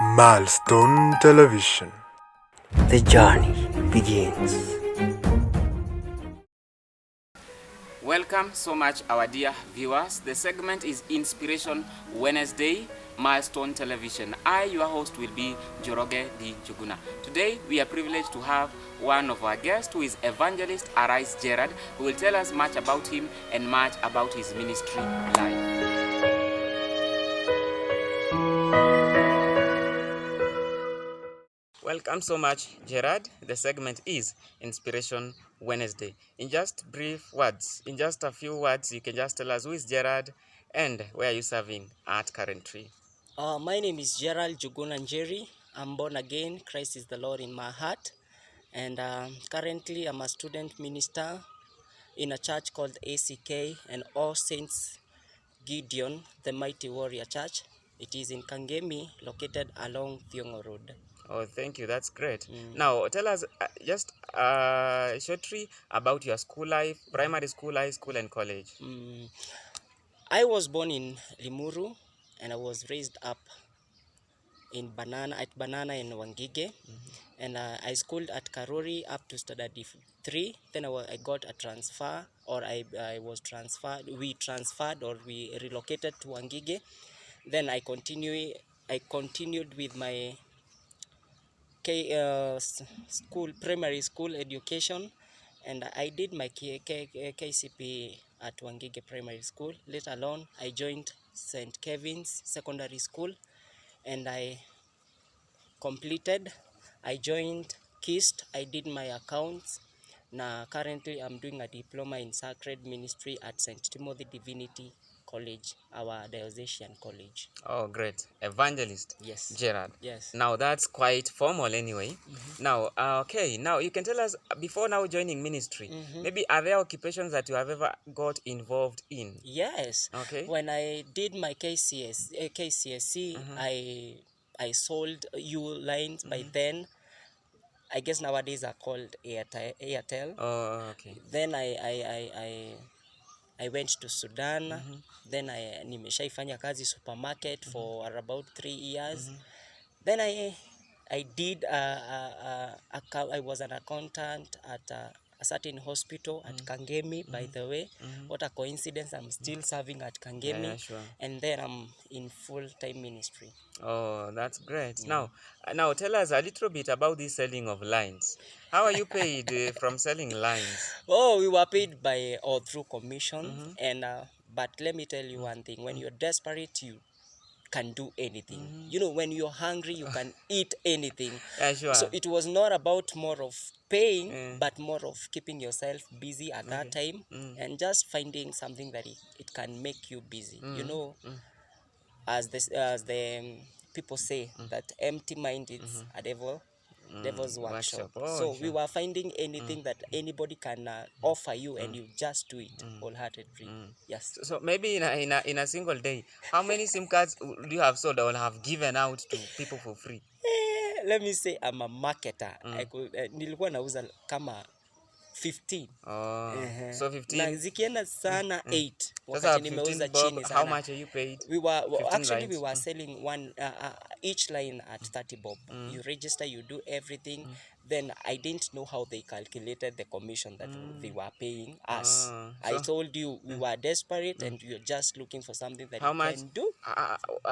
Milestone Television. The journey begins. Welcome so much, our dear viewers. The segment is Inspiration Wednesday, Milestone Television. I, your host, will be Joroge D. Juguna. Today, we are privileged to have one of our guests, who is Evangelist Arise Gerald, who will tell us much about him and much about his ministry life. Welcome so much, Gerard. The segment is Inspiration Wednesday. In just brief words, in just a few words, you can just tell us who is Gerard and where are you serving at currently. My name is Gerald Jugunanjeri. I'm born again. Christ is the Lord in my heart. And currently, I'm a student minister in a church called ACK and All Saints Gideon, the Mighty Warrior Church. It is in Kangemi, located along Thiongo Road. Oh, thank you. That's great. Now, tell us just shortly about your school life, primary school, high school, and college. I was born in Limuru and I was raised up in Banana in Wangige. And I schooled at Karori up to standard 3. Then I got a transfer, or I was transferred. We transferred or we relocated to Wangige. Then I continued with my primary school education, and I did my KCP at Wangige Primary School. Later on, I joined St. Kevin's Secondary School, and I completed. I joined KIST. I did my accounts. Now currently I'm doing a diploma in sacred ministry at St. Timothy Divinity College, our diocesan college. Oh, great. Evangelist. Yes. Gerard. Yes. Now, that's quite formal anyway. Now, okay, now you can tell us, before now joining ministry, maybe are there occupations that you have ever got involved in? Yes. Okay. When I did my KCSE, I sold U lines. By then, I guess nowadays are called Airtel. Oh, okay. Then I went to Sudan. Then nimeshaifanya kazi supermarket for about 3 years. Then I did I was an accountant at a certain hospital at Kangemi. By the way, what a coincidence! I'm still serving at Kangemi. Yeah, sure. And then I'm in full-time ministry. Oh, that's great. Now tell us a little bit about this selling of lines. How are you paid from selling lines? Oh, we were paid by or through commission. And but let me tell you one thing: when you're desperate, you can do anything. You know, when you're hungry, you can eat anything. Yeah, sure. So it was not about more of paying, but more of keeping yourself busy at that time and just finding something that it can make you busy. You know, as the people say, that empty mind is a devil's workshop. Oh, So sure. we were finding anything that anybody can offer you, and you just do it wholeheartedly. Yes. So maybe in a single day, how many SIM cards do you have sold or have given out to people for free? Let me say I'm a marketer. I could nilikuwa nauza kama 15. Oh, so Na 15. zikienda sana 8. Sasa Wakati 15 nimeuza bob, chini sana. how much are you paid? We were 15 we lines. were selling one each line at 30 bob. You register, you do everything. Then I didn't know how they calculated the commission that they were paying us. I told you we were desperate and you're just looking for something that How you much? can do.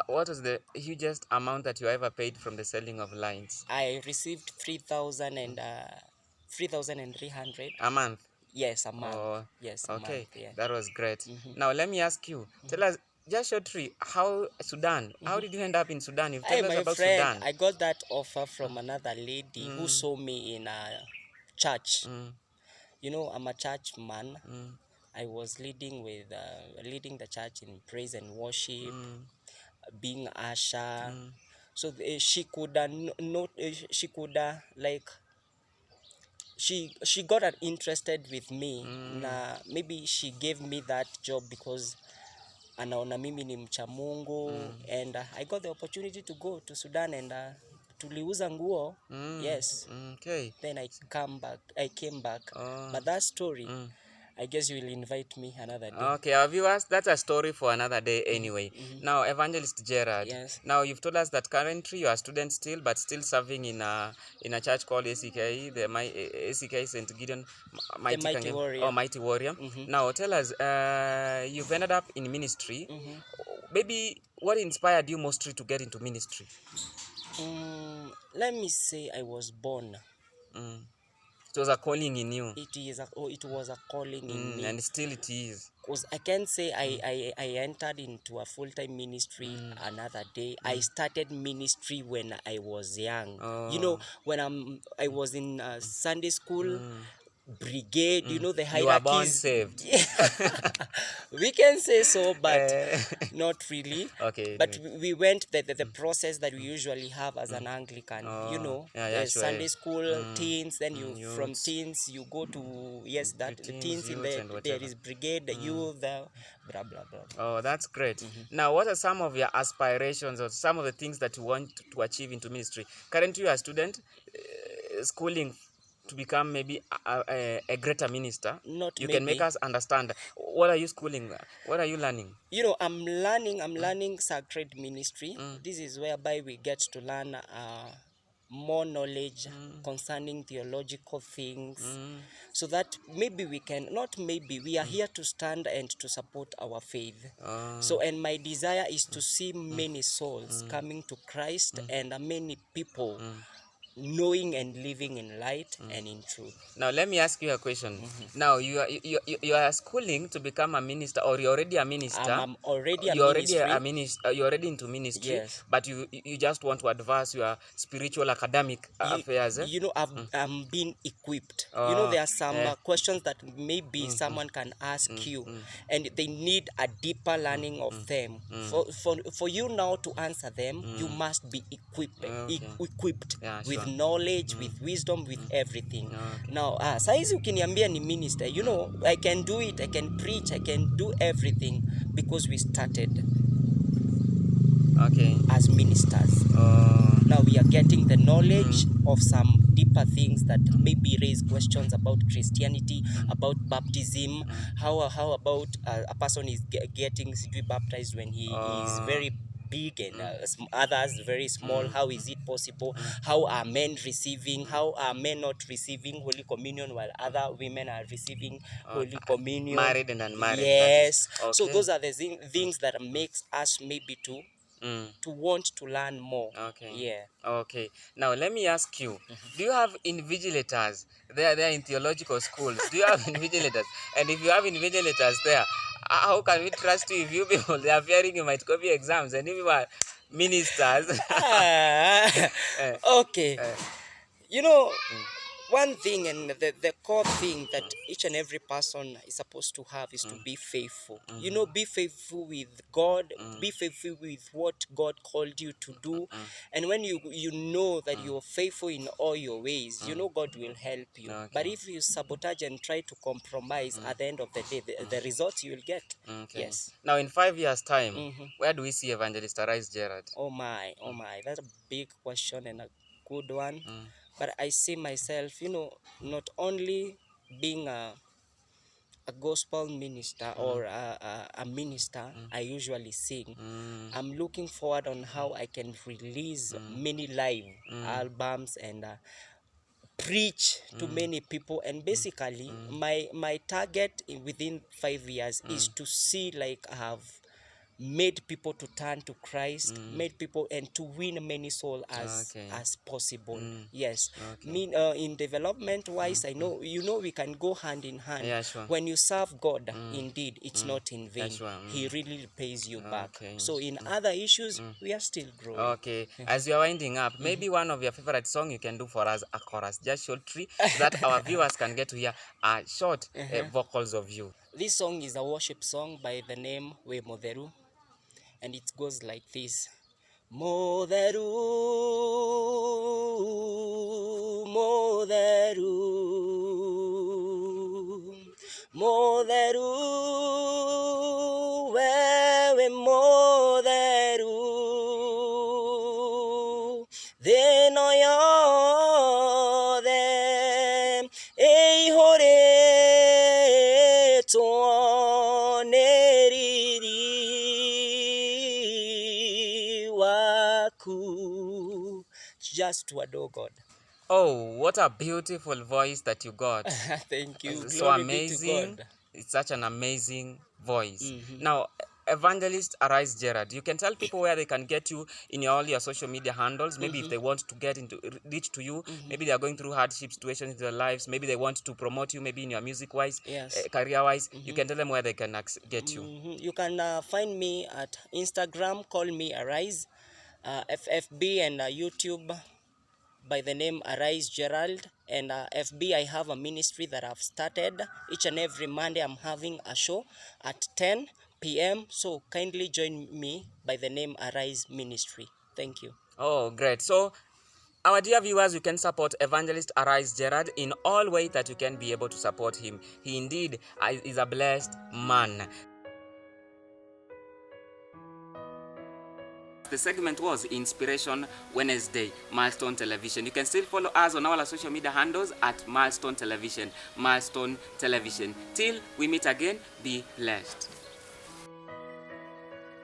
What was the hugest amount that you ever paid from the selling of lines? I received 3,000 and 3,300. A month? Yes, a month. Oh, Yes, a okay. month. Yeah. That was great. Now, let me ask you, tell us just shortly, how Sudan? How did you end up in Sudan? You've Hey, told us my about friend, Sudan. I got that offer from another lady who saw me in a church. You know, I'm a church man. I was leading the church in praise and worship, being usher. So she could she could like she got interested with me. Na maybe she gave me that job because anaona mimi ni mcha Mungu. And I got the opportunity to go to Sudan and tuliuza nguo. Yes. Okay. Then I came back. Oh. But that story, I guess you will invite me another day. Okay, our viewers, that's a story for another day anyway. Now, Evangelist Gerald, Yes. now you've told us that currently you are a student still, but still serving in a church called ACK, ACK St. Gideon The Mighty Warrior. Mighty Warrior. Now, tell us, you've ended up in ministry. Maybe what inspired you mostly to get into ministry? Let me say I was born. Mm. It was a calling in you, It was a calling in me. and still it is. Because I can say I entered into a full-time ministry another day. I started ministry when I was young. You know, when I was in Sunday school, brigade, you know, the You were born hierarchies. saved. We can say so, but Eh. not really. Okay. But we went the process that we usually have as an Anglican. You Oh, know, yeah, sure, Sunday yeah. school, teens, then you from Youths. teens you go to that Teens, teens in youths, the and there whatever. is brigade, the youth, the blah blah blah. Oh, that's great. Now, what are some of your aspirations or some of the things that you want to achieve into ministry? Currently, you are a student schooling to become maybe a greater minister. Not You can make maybe. us understand. What are you schooling? What are you learning? You know, I'm learning sacred ministry. This is whereby we get to learn more knowledge concerning theological things, so that maybe we can, not maybe, we are here to stand and to support our faith. So, and my desire is to see many souls coming to Christ and many people knowing and living in light and in truth. Now, let me ask you a question. Now, you are schooling to become a minister, or you're already a minister. I'm already a You're already ministry. a minister. You're already into ministry. Yes. But you just want to advance your spiritual academic affairs. Eh? You know, I'm being equipped. You know, there are some questions that maybe someone can ask you, and they need a deeper learning of them. For you now to answer them, you must be equipped, equipped Yeah, with sure. knowledge, with wisdom, with everything. Okay. Now, saizi ukiniambia ni minister, you know, I can do it, I can preach, I can do everything, because we started Okay. as ministers. Now we are getting the knowledge of some deeper things that maybe raise questions about Christianity, about baptism. How about a person is getting baptized when he is very big and others very small? How is it possible? How are men receiving? How are men not receiving Holy Communion while other women are receiving Holy Communion? Married and unmarried. Yes. That is, So okay. those are the things that makes us maybe to want to learn more. Okay. Yeah. Okay. Now let me ask you: do you have invigilators? They are there in theological schools. Do you have invigilators? And if you have invigilators there, how can we trust you if you people they are fearing you might copy exams and if you are ministers? Okay. You know, one thing and the core thing that each and every person is supposed to have is to be faithful. You know, be faithful with God, be faithful with what God called you to do. And when you know that you're faithful in all your ways, you know God will help you. Okay. But if you sabotage and try to compromise, at the end of the day, the results you will get. Okay. Yes. Now in 5 years' time, where do we see Evangelist Arise Gerald? Oh my, that's a big question and a good one. But I see myself, you know, not only being a gospel minister or a minister. I usually sing. I'm looking forward on how I can release many live albums and preach to many people. And basically my target within 5 years is to see like I have made people to turn to Christ, made people and to win many souls as possible. Yes. Okay. In development wise, I know, you know, we can go hand in hand. Yeah, sure. When you serve God, indeed it's not in vain. Sure. He really pays you back. Okay. So in other issues, we are still growing. Okay, as you are winding up, maybe one of your favorite song you can do for us, a chorus, just shortly, so that our viewers can get to hear short vocals of you. This song is a worship song by the name We Moderu, and it goes like this. Moderu, moderu, moderu, wewe moderu, thĩno yothe ĩihũrĩtwo kuu, just to adore God. Oh, what a beautiful voice that you got. Thank you. It's so Glory be to amazing. God. It's such an amazing voice. Mhm. Now, Evangelist Arise Gerald, you can tell people where they can get you in all your social media handles. Maybe if they want to get into reach to you, maybe they are going through hardship situations in their lives. Maybe they want to promote you, maybe in your music wise, Yes. career wise. You can tell them where they can get you. You can find me at Instagram, call me Arise, FFB, and YouTube by the name Arise Gerald. And FB, I have a ministry that I've started. Each and every Monday, I'm having a show at 10 p.m. So kindly join me by the name Arise Ministry. Thank you. Oh, great. So, our dear viewers, you can support Evangelist Arise Gerald in all ways that you can be able to support him. He indeed is a blessed man. The segment was Inspiration Wednesday, Milestone Television. You can still follow us on our social media handles at Milestone Television. Milestone Television. Till we meet again, be blessed.